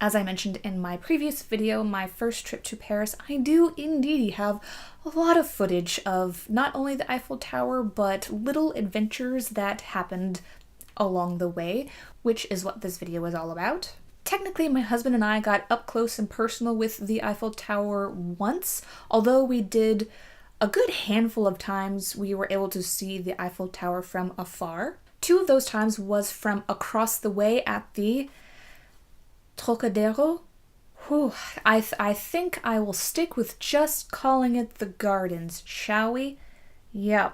As I mentioned in my previous video, my first trip to Paris, I do indeed have a lot of footage of not only the Eiffel Tower, but little adventures that happened along the way, which is what this video is all about. Technically, my husband and I got up close and personal with the Eiffel Tower once, although we did a good handful of times we were able to see the Eiffel Tower from afar. 2 of those times was from across the way at the Trocadero. Whew, I think I will stick with just calling it the Gardens, shall we? Yeah.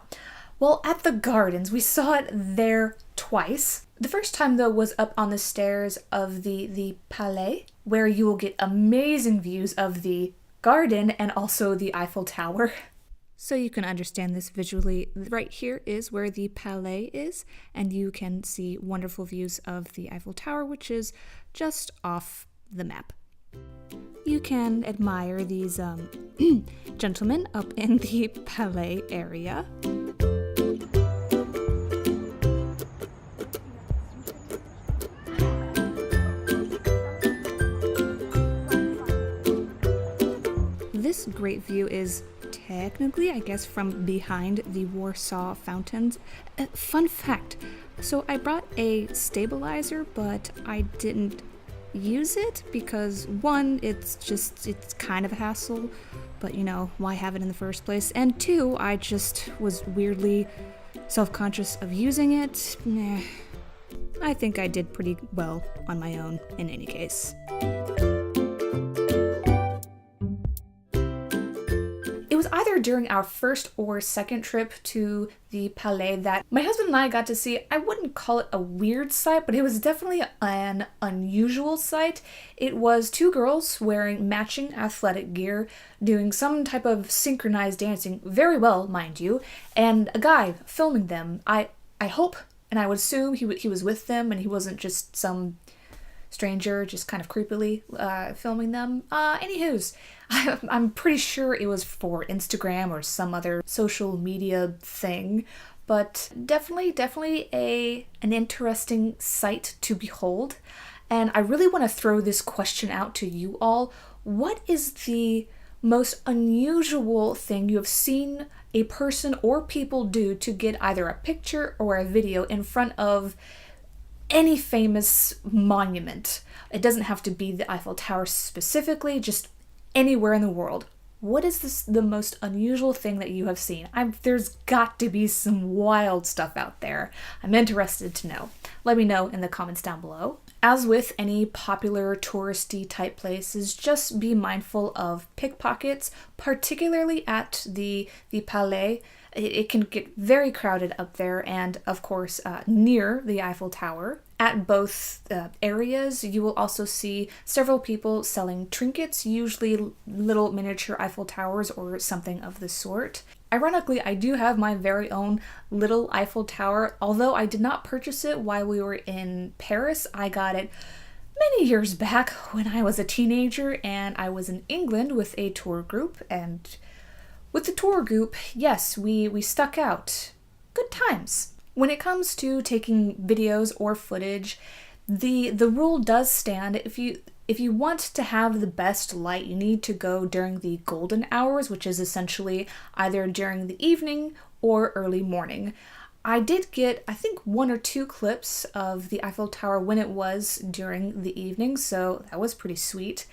Well, at the Gardens, we saw it there twice. The first time, though, was up on the stairs of the Palais, where you will get amazing views of the garden and also the Eiffel Tower. So you can understand this visually, right here is where the Palais is, and you can see wonderful views of the Eiffel Tower, which is just off the map. You can admire these gentlemen up in the Palais area. This great view is technically, I guess, from behind the Warsaw Fountains. Fun fact, so I brought a stabilizer, but I didn't use it because 1, it's kind of a hassle, but you know, why have it in the first place? And 2, I just was weirdly self-conscious of using it. I think I did pretty well on my own in any case. It was either during our first or second trip to the Palais that my husband and I got to see, I wouldn't call it a weird sight, but it was definitely an unusual sight. It was 2 girls wearing matching athletic gear, doing some type of synchronized dancing, very well, mind you, and a guy filming them. I hope, and I would assume he was with them and he wasn't just some stranger just kind of creepily filming them. Anywho's, I'm pretty sure it was for Instagram or some other social media thing, but definitely an interesting sight to behold. And I really want to throw this question out to you all. What is the most unusual thing you have seen a person or people do to get either a picture or a video in front of any famous monument? It doesn't have to be the Eiffel Tower specifically, just anywhere in the world. What is the most unusual thing that you have seen? There's got to be some wild stuff out there. I'm interested to know. Let me know in the comments down below. As with any popular touristy type places, just be mindful of pickpockets, particularly at the Palais. It can get very crowded up there, and of course near the Eiffel Tower. At both areas, you will also see several people selling trinkets, usually little miniature Eiffel Towers or something of the sort. Ironically, I do have my very own little Eiffel Tower, although I did not purchase it while we were in Paris. I got it many years back when I was a teenager and I was in England with a tour group, and with the tour group, yes, we stuck out. Good times. When it comes to taking videos or footage, the rule does stand. If you want to have the best light, you need to go during the golden hours, which is essentially either during the evening or early morning. I did get, I think, 1 or 2 clips of the Eiffel Tower when it was during the evening, so that was pretty sweet.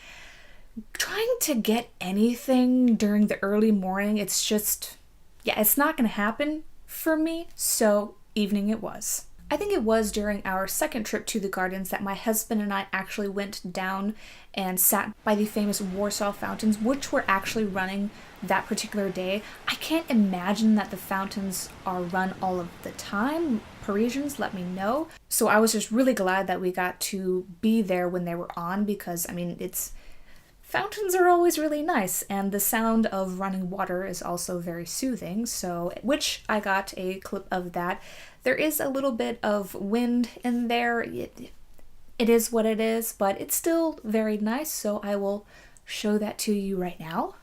Trying to get anything during the early morning, it's just, yeah, it's not going to happen for me, so evening it was. I think it was during our second trip to the gardens that my husband and I actually went down and sat by the famous Warsaw Fountains, which were actually running that particular day. I can't imagine that the fountains are run all of the time. Parisians, let me know. So I was just really glad that we got to be there when they were on, because I mean, fountains are always really nice, and the sound of running water is also very soothing, so, which I got a clip of that. There is a little bit of wind in there. It is what it is, but it's still very nice, so I will show that to you right now.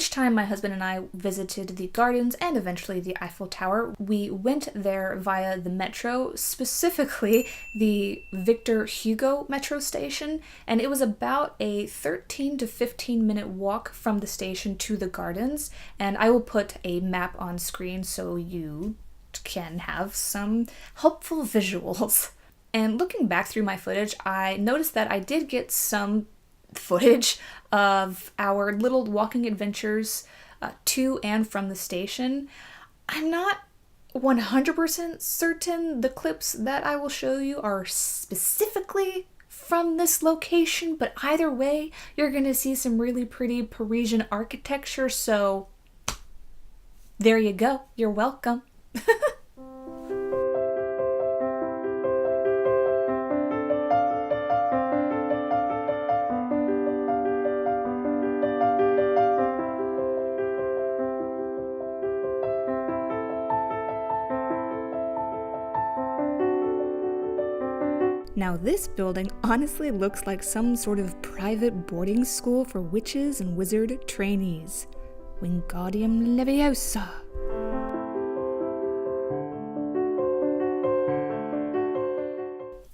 Each time my husband and I visited the gardens and eventually the Eiffel Tower, we went there via the metro, specifically the Victor Hugo metro station, and it was about a 13 to 15 minute walk from the station to the gardens, and I will put a map on screen so you can have some helpful visuals. And looking back through my footage, I noticed that I did get some footage of our little walking adventures to and from the station. I'm not 100% certain the clips that I will show you are specifically from this location, but either way, you're going to see some really pretty Parisian architecture, so there you go. You're welcome. Now this building honestly looks like some sort of private boarding school for witches and wizard trainees. Wingardium Leviosa.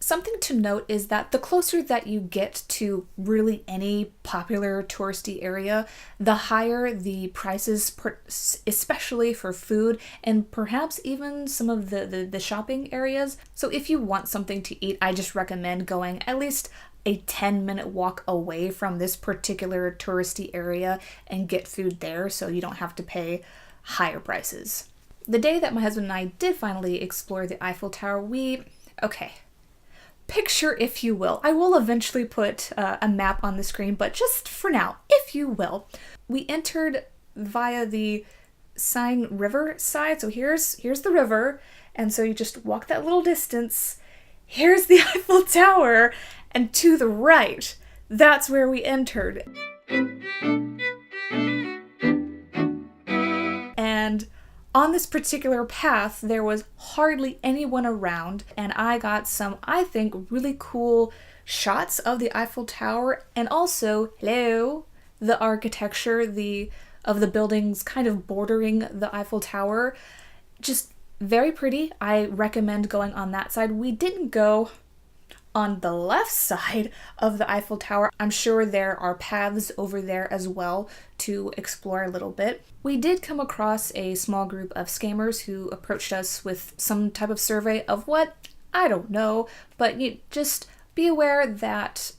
Something to note is that the closer that you get to really any popular touristy area, the higher the prices, especially for food and perhaps even some of the shopping areas. So if you want something to eat, I just recommend going at least a 10-minute walk away from this particular touristy area and get food there so you don't have to pay higher prices. The day that my husband and I did finally explore the Eiffel Tower, picture, if you will. I will eventually put a map on the screen, but just for now, if you will. We entered via the Seine River side, so here's the river, and so you just walk that little distance. Here's the Eiffel Tower, and to the right, that's where we entered. And on this particular path, there was hardly anyone around, and I got some, I think, really cool shots of the Eiffel Tower, and also, the architecture of the buildings kind of bordering the Eiffel Tower. Just very pretty. I recommend going on that side. We didn't go on the left side of the Eiffel Tower. I'm sure there are paths over there as well to explore a little bit. We did come across a small group of scammers who approached us with some type of survey of what? I don't know, but you just be aware that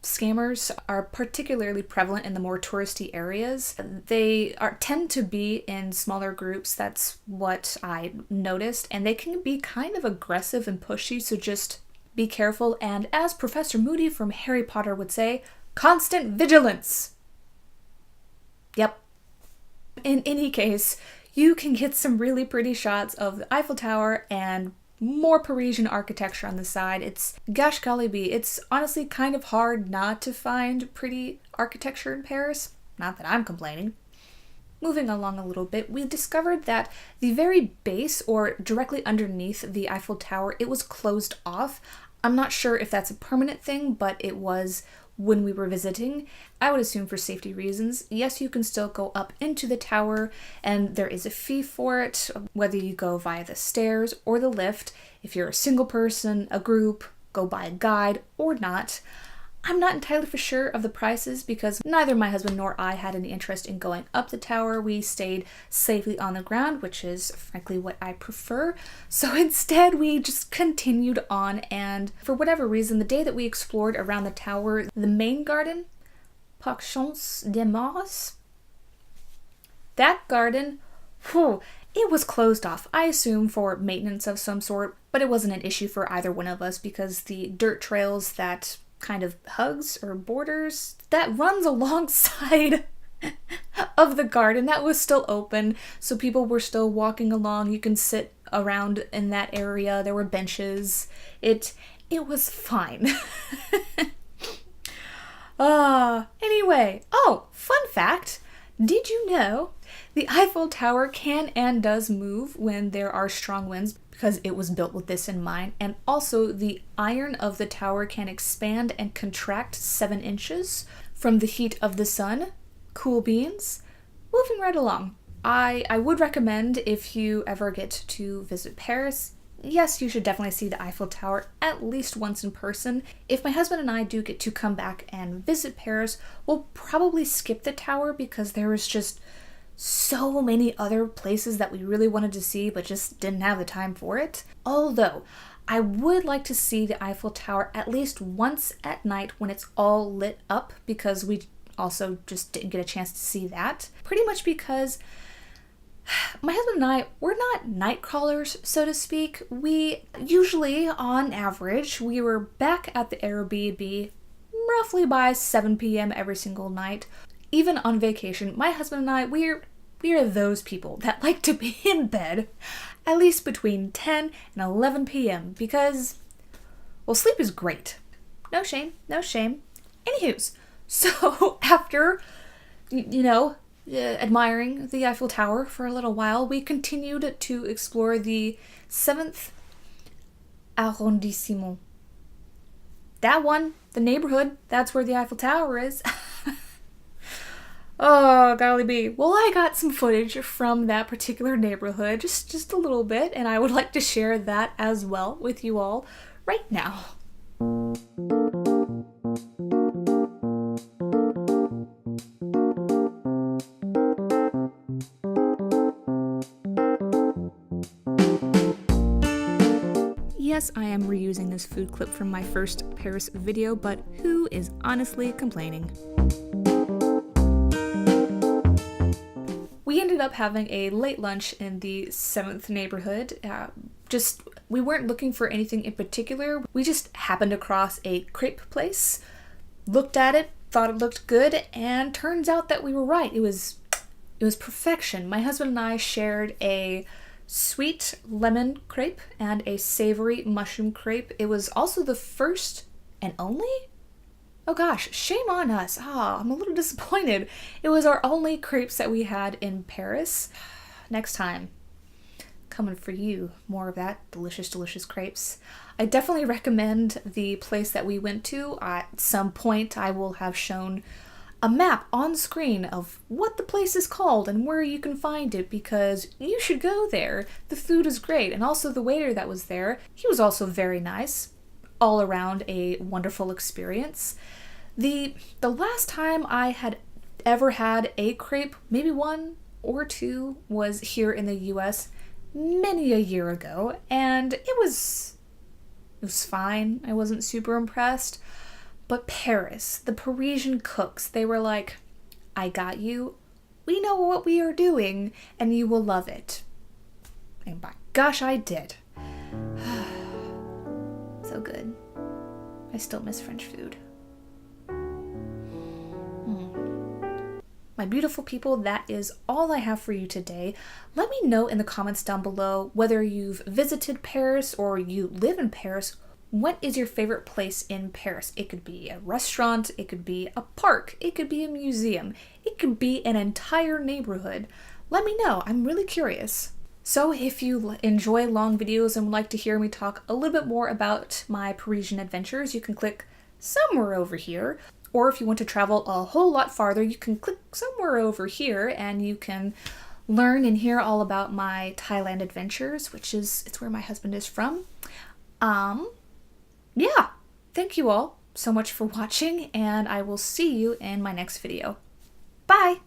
scammers are particularly prevalent in the more touristy areas. They tend to be in smaller groups. That's what I noticed, and they can be kind of aggressive and pushy, so just be careful, and as Professor Moody from Harry Potter would say, constant vigilance. Yep. In any case, you can get some really pretty shots of the Eiffel Tower and more Parisian architecture on the side. It's, gosh golly bee, it's honestly kind of hard not to find pretty architecture in Paris. Not that I'm complaining. Moving along a little bit, we discovered that the very base, or directly underneath the Eiffel Tower, it was closed off. I'm not sure if that's a permanent thing, but it was when we were visiting. I would assume for safety reasons. Yes, you can still go up into the tower, and there is a fee for it, whether you go via the stairs or the lift. If you're a single person, a group, go by a guide or not. I'm not entirely for sure of the prices because neither my husband nor I had any interest in going up the tower. We stayed safely on the ground, which is frankly what I prefer. So instead, we just continued on, and for whatever reason, the day that we explored around the tower, the main garden, Parc Champs des Mars, that garden, it was closed off, I assume for maintenance of some sort, but it wasn't an issue for either one of us because the dirt trails that kind of hugs or borders that runs alongside of the garden, that was still open, so people were still walking along. You can sit around in that area. There were benches. It was fine. Anyway, fun fact, did you know the Eiffel Tower can and does move when there are strong winds, because it was built with this in mind, and also the iron of the tower can expand and contract 7 inches from the heat of the sun. Cool beans. moving right along. I would recommend, if you ever get to visit Paris, yes, you should definitely see the Eiffel Tower at least once in person. If my husband and I do get to come back and visit Paris, we'll probably skip the tower because there was just so many other places that we really wanted to see but just didn't have the time for it. Although, I would like to see the Eiffel Tower at least once at night when it's all lit up, because we also just didn't get a chance to see that. Pretty much because my husband and I, we're not night crawlers, so to speak. We usually, on average, we were back at the Airbnb roughly by 7 p.m. every single night. Even on vacation, my husband and I, we are those people that like to be in bed at least between 10 and 11 p.m. because, well, sleep is great. No shame, no shame. Anywho's, so after, admiring the Eiffel Tower for a little while, we continued to explore the 7th arrondissement. That one, the neighborhood, that's where the Eiffel Tower is. Oh, golly bee. Well, I got some footage from that particular neighborhood, just a little bit, and I would like to share that as well with you all right now. Yes, I am reusing this food clip from my first Paris video, but who is honestly complaining? We ended up having a late lunch in the 7th neighborhood. We weren't looking for anything in particular. We just happened across a crepe place, looked at it, thought it looked good, and turns out that we were right. It was perfection. My husband and I shared a sweet lemon crepe and a savory mushroom crepe. It was also the first and only? Oh gosh, shame on us. I'm a little disappointed. It was our only crepes that we had in Paris. Next time, coming for you. More of that delicious, delicious crepes. I definitely recommend the place that we went to. At some point, I will have shown a map on screen of what the place is called and where you can find it, because you should go there. The food is great, and also the waiter that was there, he was also very nice. All around a wonderful experience. The last time I had ever had a crepe, maybe one or two, was here in the US many a year ago, and it was fine. I wasn't super impressed. But Paris, the Parisian cooks, they were like, I got you. We know what we are doing, and you will love it. And by gosh, I did. So good. I still miss French food. My beautiful people, that is all I have for you today. Let me know in the comments down below whether you've visited Paris or you live in Paris. What is your favorite place in Paris? It could be a restaurant, it could be a park, it could be a museum, it could be an entire neighborhood. Let me know, I'm really curious. So if you enjoy long videos and would like to hear me talk a little bit more about my Parisian adventures, you can click somewhere over here. Or if you want to travel a whole lot farther, you can click somewhere over here and you can learn and hear all about my Thailand adventures, it's where my husband is from. Yeah, thank you all so much for watching, and I will see you in my next video. Bye!